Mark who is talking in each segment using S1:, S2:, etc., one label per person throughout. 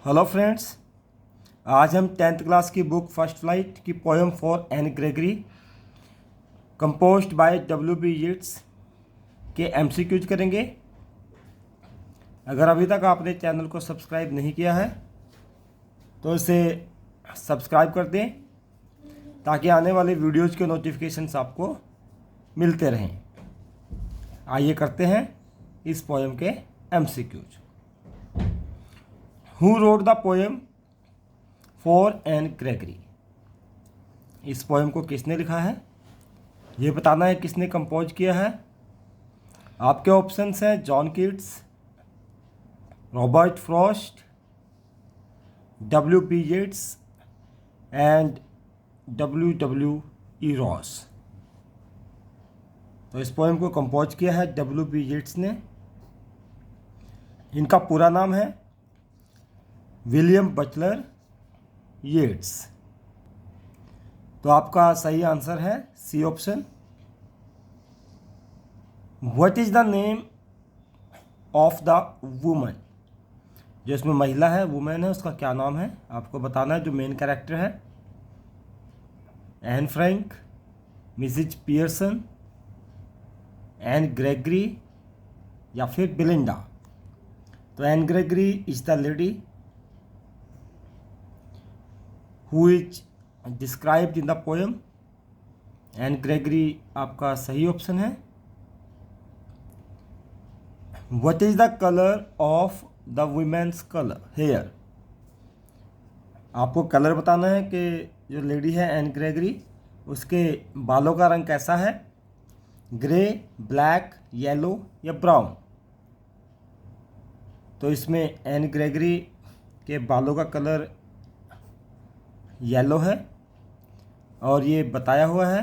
S1: Hello friends, आज हम 10th class की बुक फर्स्ट फ्लाइट की poem for Anne Gregory composed by W.B. Yeats के MCQज करेंगे। अगर अभी तक आपने चैनल को सब्सक्राइब नहीं किया है तो इसे सब्सक्राइब कर दें ताकि आने वाले वीडियोज़ के नोटिफिकेशंस आपको मिलते रहें। आइए करते हैं इस पोएम के MCQज। Who wrote the poem for Anne Gregory? इस पोएम को किसने लिखा है ये बताना है, किसने कंपोज किया है। आपके ऑप्शंस हैं John Keats, Robert Frost, W.B. Yeats and W.E. Ross. तो इस पोएम को कंपोज किया है W.B. येट्स ने। इनका पूरा नाम है विलियम बटलर येट्स। तो आपका सही आंसर है C option. What is the name of the woman? जो इसमें महिला है, वुमेन है, उसका क्या नाम है आपको बताना है। जो मेन कैरेक्टर है, Anne Frank, Mrs Pearson, Anne Gregory या फिर बिलिंडा। तो Anne Gregory is the lady who is described in the poem and Gregory आपका सही ऑप्शन है। What is the color of the women's color hair? आपको colour बताना है कि जो लेडी है एन ग्रेगरी, उसके बालों का रंग कैसा है, ग्रे, ब्लैक, येलो या ब्राउन। तो इसमें एन ग्रेगरी के बालों का कलर येलो है और ये बताया हुआ है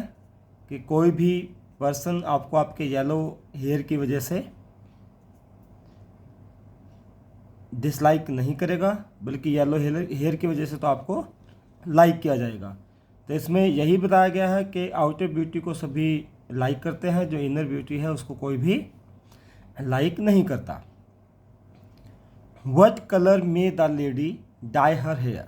S1: कि कोई भी पर्सन आपको आपके येलो हेयर की वजह से डिसलाइक नहीं करेगा, बल्कि येलो हेयर की वजह से तो आपको लाइक किया जाएगा। तो इसमें यही बताया गया है कि आउटर ब्यूटी को सभी लाइक करते हैं, जो इनर ब्यूटी है उसको कोई भी लाइक नहीं करता। व्हाट कलर में the lady dye her hair?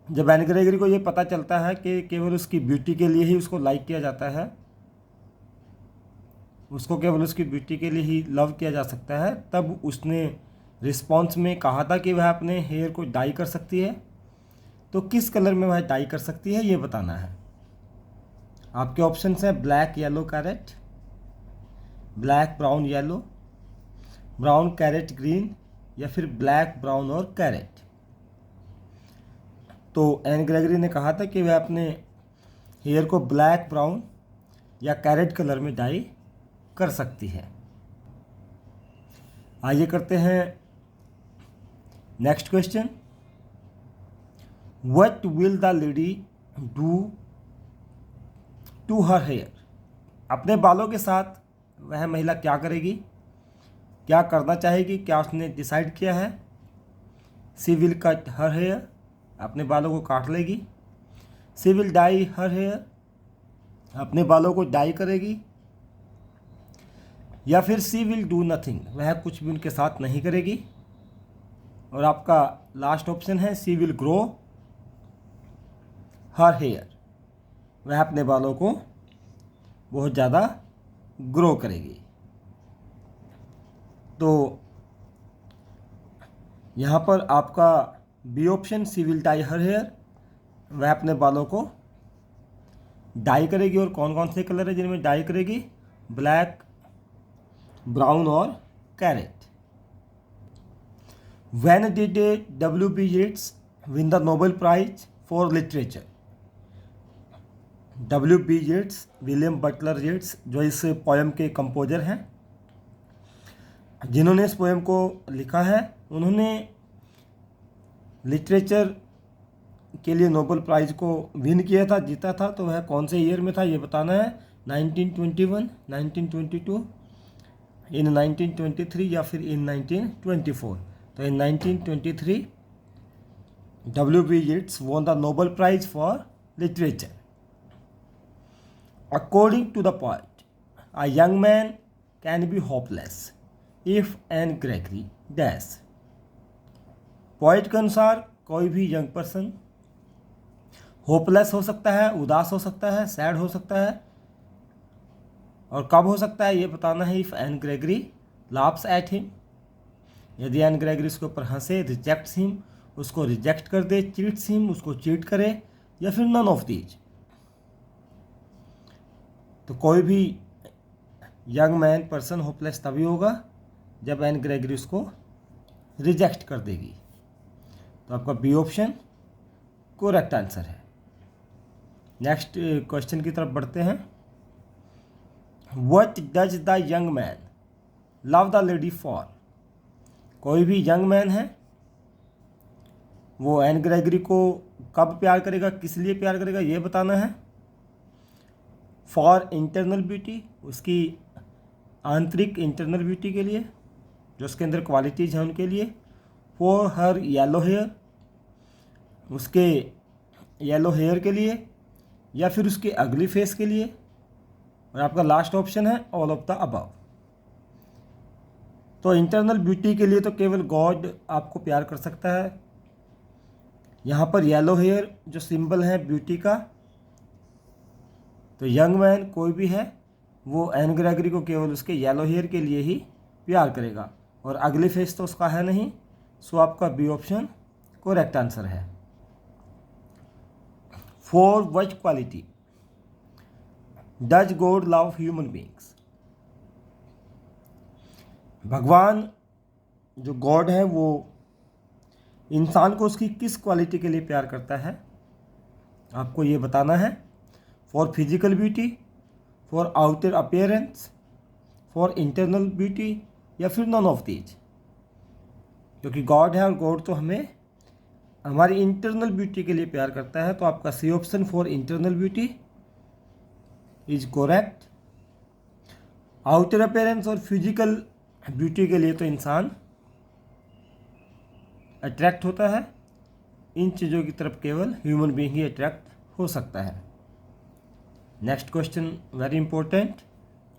S1: जब एन ग्रेगरी को ये पता चलता है कि केवल उसकी ब्यूटी के लिए ही उसको लाइक किया जाता है, उसको केवल उसकी ब्यूटी के लिए ही लव किया जा सकता है, तब उसने रिस्पॉन्स में कहा था कि वह अपने हेयर को डाई कर सकती है। तो किस कलर में वह डाई कर सकती है ये बताना है। आपके ऑप्शंस हैं black, yellow, carrot, black, brown, yellow, brown, carrot, green या फिर ब्लैक, ब्राउन और कैरेट। तो एन ग्रेगरी ने कहा था कि वह अपने हेयर को ब्लैक, ब्राउन या कैरेट कलर में डाई कर सकती है। आइए करते हैं next question. What will the lady do to her hair? अपने बालों के साथ वह महिला क्या करेगी, क्या करना चाहेगी, क्या उसने डिसाइड किया है? सी विल कट हर हेयर, अपने बालों को काट लेगी। सी विल डाई हर हेयर, अपने बालों को डाई करेगी। या फिर सी विल डू नथिंग, वह कुछ भी उनके साथ नहीं करेगी। और आपका लास्ट ऑप्शन है सी विल ग्रो हर हेयर, वह अपने बालों को बहुत ज़्यादा ग्रो करेगी। तो यहाँ पर आपका B option C will dye her hair, वह अपने बालों को डाई करेगी। और कौन कौन से कलर है जिनमें डाई करेगी? ब्लैक, ब्राउन और carrot. When did W.B. Yeats win the Nobel prize for literature? W.B. Yeats, William Butler Yeats, जो इस पोएम के कंपोजर हैं, जिन्होंने इस पोएम को लिखा है, उन्होंने लिटरेचर के लिए नोबेल प्राइज़ को विन किया था, जीता था। तो वह कौन से ईयर में था ये बताना है। 1921, 1922, इन 1923 या फिर इन 1924। तो in 1923 W.B. Yeats won the Nobel Prize for Literature. According to the poet, a young man can be hopeless if Anne Gregory dash. Poet के अनुसार कोई भी यंग पर्सन होपलेस हो सकता है, उदास हो सकता है, सैड हो सकता है, और कब हो सकता है ये बताना है। If Anne Gregory laughs at him, यदि एन ग्रेगरी उसके ऊपर हंसे, रिजेक्ट्स हिम, उसको रिजेक्ट कर दे, चीट्स हिम, उसको चीट करे, या फिर नन ऑफ दीज। तो कोई भी यंग मैन पर्सन होपलेस तभी होगा जब एन ग्रेगरी उसको रिजेक्ट कर देगी। तो आपका बी ऑप्शन करेक्ट आंसर है। नेक्स्ट क्वेश्चन की तरफ बढ़ते हैं। What does the young man love the lady for? कोई भी यंग मैन है, वो एन ग्रेगरी को कब प्यार करेगा, किस लिए प्यार करेगा, ये बताना है। फॉर इंटरनल ब्यूटी, उसकी आंतरिक इंटरनल ब्यूटी के लिए, जो उसके अंदर क्वालिटीज़ हैं उनके लिए। फॉर हर येलो हेयर, उसके येलो हेयर के लिए, या फिर उसके अगली फेस के लिए। और आपका लास्ट ऑप्शन है ऑल ऑफ द अबव। तो इंटरनल ब्यूटी के लिए तो केवल गॉड आपको प्यार कर सकता है। यहाँ पर येलो हेयर जो सिंबल है ब्यूटी का, तो यंग मैन कोई भी है वो एन ग्रेगरी को केवल उसके येलो हेयर के लिए ही प्यार करेगा, और अगली फेस तो उसका है नहीं। सो आपका बी ऑप्शन करेक्ट आंसर है। For which quality does God love human beings? भगवान जो गॉड है वो इंसान को उसकी किस क्वालिटी के लिए प्यार करता है, आपको ये बताना है। For physical beauty, for outer appearance, for internal beauty, या फिर नॉन ऑफ दीज। क्योंकि गॉड है और गॉड तो हमें हमारी इंटरनल ब्यूटी के लिए प्यार करता है। तो आपका C option for internal beauty is correct. Outer appearance और फिजिकल ब्यूटी के लिए तो इंसान अट्रैक्ट होता है, इन चीज़ों की तरफ केवल ह्यूमन बीइंग ही अट्रैक्ट हो सकता है। Next question very important.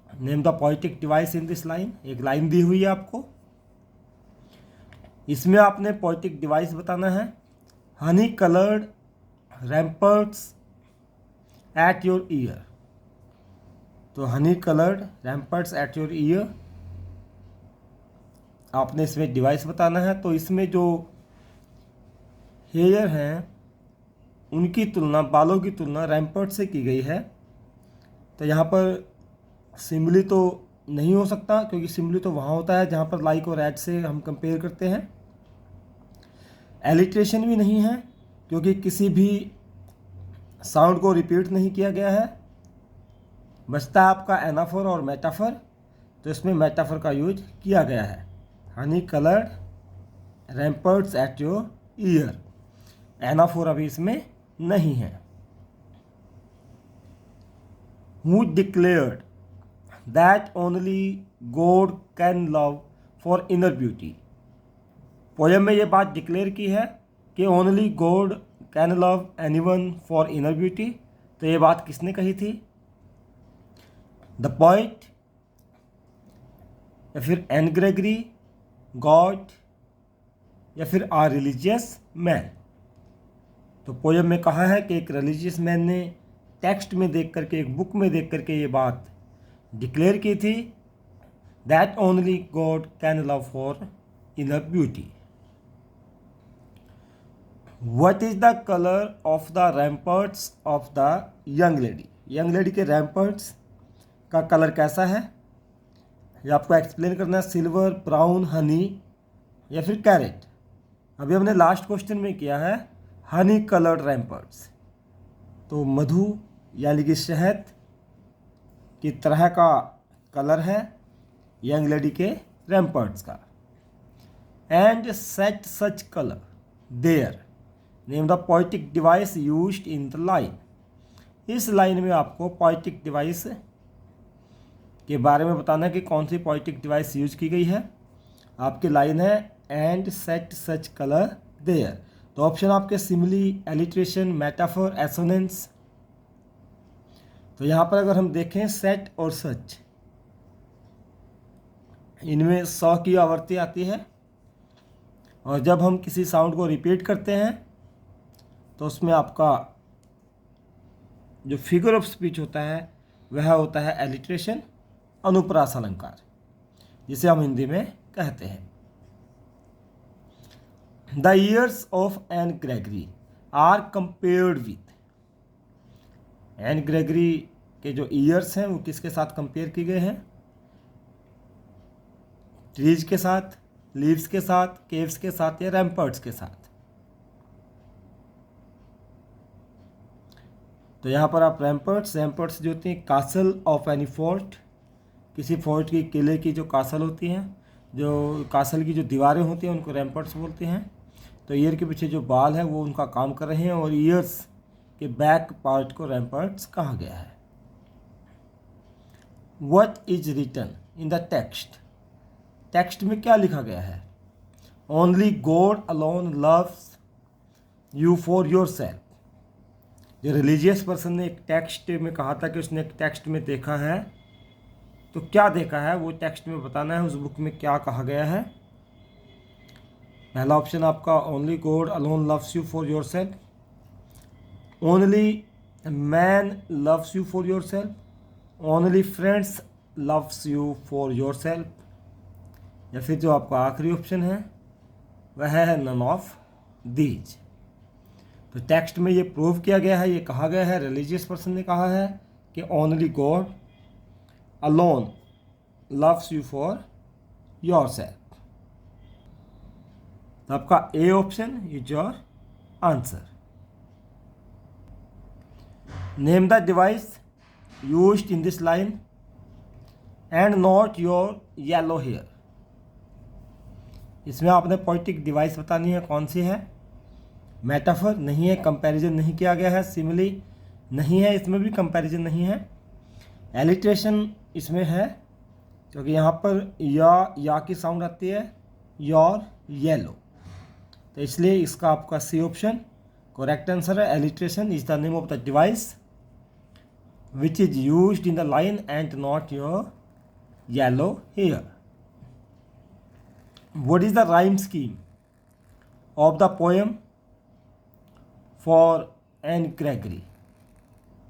S1: Name the poetic device in this line. एक लाइन दी हुई है आपको, इसमें आपने पोएटिक डिवाइस बताना है। Honey coloured ramparts at your ear. तो honey coloured ramparts at your ear, आपने इसमें डिवाइस बताना है। तो इसमें जो हेयर हैं उनकी तुलना, बालों की तुलना रैम्पर्ट से की गई है। तो यहाँ पर सिमिली तो नहीं हो सकता, क्योंकि सिमिली तो वहाँ होता है जहाँ पर लाइक और एट से हम कंपेयर करते हैं। एलिट्रेशन भी नहीं है, क्योंकि किसी भी साउंड को रिपीट नहीं किया गया है। बचता है आपका एनाफोर और मेटाफर, तो इसमें मेटाफर का यूज किया गया है। Honey coloured ramparts at your ear, anaphora अभी इसमें नहीं है। Who declared that only God can love for inner beauty? Poem में ये बात डिक्लेयर की है कि only God can love anyone for inner beauty. तो ये बात किसने कही थी? द पोएट, या फिर एन ग्रेगरी, गॉड, या फिर आर रिलीजियस मैन? तो पोएम में कहा है कि एक रिलीजियस मैन ने टेक्स्ट में देख करके, एक बुक में देख करके ये बात डिक्लेयर की थी, that only God can love for inner beauty. What is the color of the ramparts of the young lady? Young lady के रैम्पर्ट्स का कलर कैसा है, ये आपको एक्सप्लेन करना है। सिल्वर, ब्राउन, हनी, या फिर कैरेट। अभी हमने लास्ट क्वेश्चन में किया है हनी कलर्ड रैम्पर्ट्स, तो मधु यानी कि शहद की तरह का कलर है यंग लेडी के रैम्पर्ट्स का। And set such colour there, name the poetic device used in the line. इस लाइन में आपको पोएटिक डिवाइस के बारे में बताना है कि कौन सी पोएटिक डिवाइस यूज की गई है। आपकी लाइन है and set such colour there. तो ऑप्शन आपके सिमिली, एलिट्रेशन, मेटाफर, एसोनेंस। तो यहाँ पर अगर हम देखें सेट और सच, इनमें 100 की आवृत्ति आती है, और जब हम किसी साउंड को रिपीट करते हैं तो उसमें आपका जो फिगर ऑफ स्पीच होता है वह होता है एलिट्रेशन, अनुप्रास अलंकार, जिसे हम हिंदी में कहते हैं। The ears of Anne Gregory are compared with. Anne Gregory के जो ईयर्स हैं वो किसके साथ कंपेयर किए गए हैं? ट्रीज के साथ, लीव्स के साथ, केव्स के साथ या रैम्पर्ट्स के साथ। तो यहाँ पर आप रैम्पर्ट्स जो होती हैं कासल ऑफ एनी फोर्ट, किसी फोर्ट की, किले की जो कासल होती हैं, जो कासल की जो दीवारें होती हैं उनको रैम्पर्ट्स बोलते हैं। तो ईयर के पीछे जो बाल है वो उनका काम कर रहे हैं और ईयर्स के बैक पार्ट को रैम्पर्ट्स कहा गया है। What is written in the text? Text में क्या लिखा गया है? Only God alone loves you for yourself. जो रिलीजियस पर्सन ने एक टेक्स्ट में कहा था कि उसने एक टेक्स्ट में देखा है, तो क्या देखा है वो टेक्स्ट में बताना है, उस बुक में क्या कहा गया है। पहला ऑप्शन आपका only God alone loves you for your self, only man loves you for your self, only friends loves you for your self, या फिर जो आपका आखिरी ऑप्शन है वह है नन ऑफ दीज। तो टेक्स्ट में ये प्रूव किया गया है, ये कहा गया है, रिलीजियस पर्सन ने कहा है कि only God alone loves you for yourself. तो आपका A option is your answer. Name the device used in this line and not your yellow hair. इसमें आपने पोइटिक डिवाइस बतानी है, कौन सी है? मेटाफर नहीं है, कंपैरिजन नहीं किया गया है, सिमिली नहीं है, इसमें भी कंपैरिजन नहीं है, एलिट्रेशन इसमें है क्योंकि यहाँ पर या की साउंड आती है, योर येलो, तो इसलिए इसका आपका सी ऑप्शन करेक्ट आंसर है। Alliteration is the name of the device which is used in the line and not your yellow hair. What is the rhyme scheme of the poem for Anne Gregory?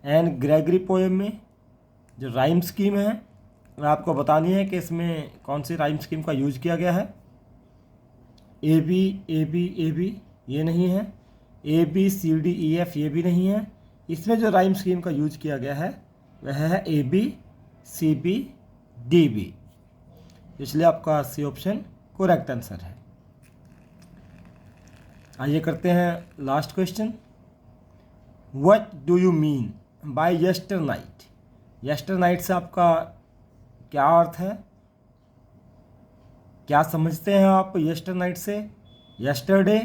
S1: Anne Gregory poem में जो rhyme scheme है वह आपको बतानी है कि इसमें कौन सी राइम स्कीम का यूज किया गया है। A B A B A B ये नहीं है, A B C D E F ये भी नहीं है। इसमें जो राइम स्कीम का यूज किया गया है वह है A B C B D B, इसलिए आपका सी ऑप्शन करेक्ट आंसर है। आइए करते हैं last question. What do you mean by यस्टर night? यस्टर night से आपका क्या अर्थ है? क्या समझते हैं आप यस्टर नाइट से? Yesterday,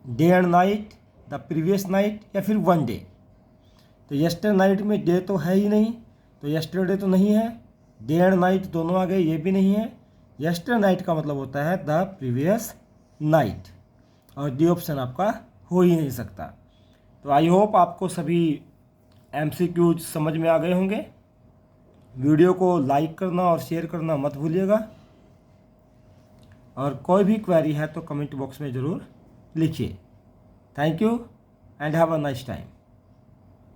S1: day and night, the previous night, या फिर वन डे? तो यस्टर नाइट में डे तो है ही नहीं, तो यस्टरडे तो नहीं है, डे एंड नाइट दोनों आ गए, ये भी नहीं है। यस्टर नाइट का मतलब होता है द प्रीवियस नाइट, और डी ऑप्शन आपका हो ही नहीं सकता। तो आई होप आपको सभी MCQs समझ में आ गए होंगे। वीडियो को लाइक करना और शेयर करना मत भूलिएगा, और कोई भी क्वेरी है तो कमेंट बॉक्स में ज़रूर लिखिए। Thank you and have a nice time.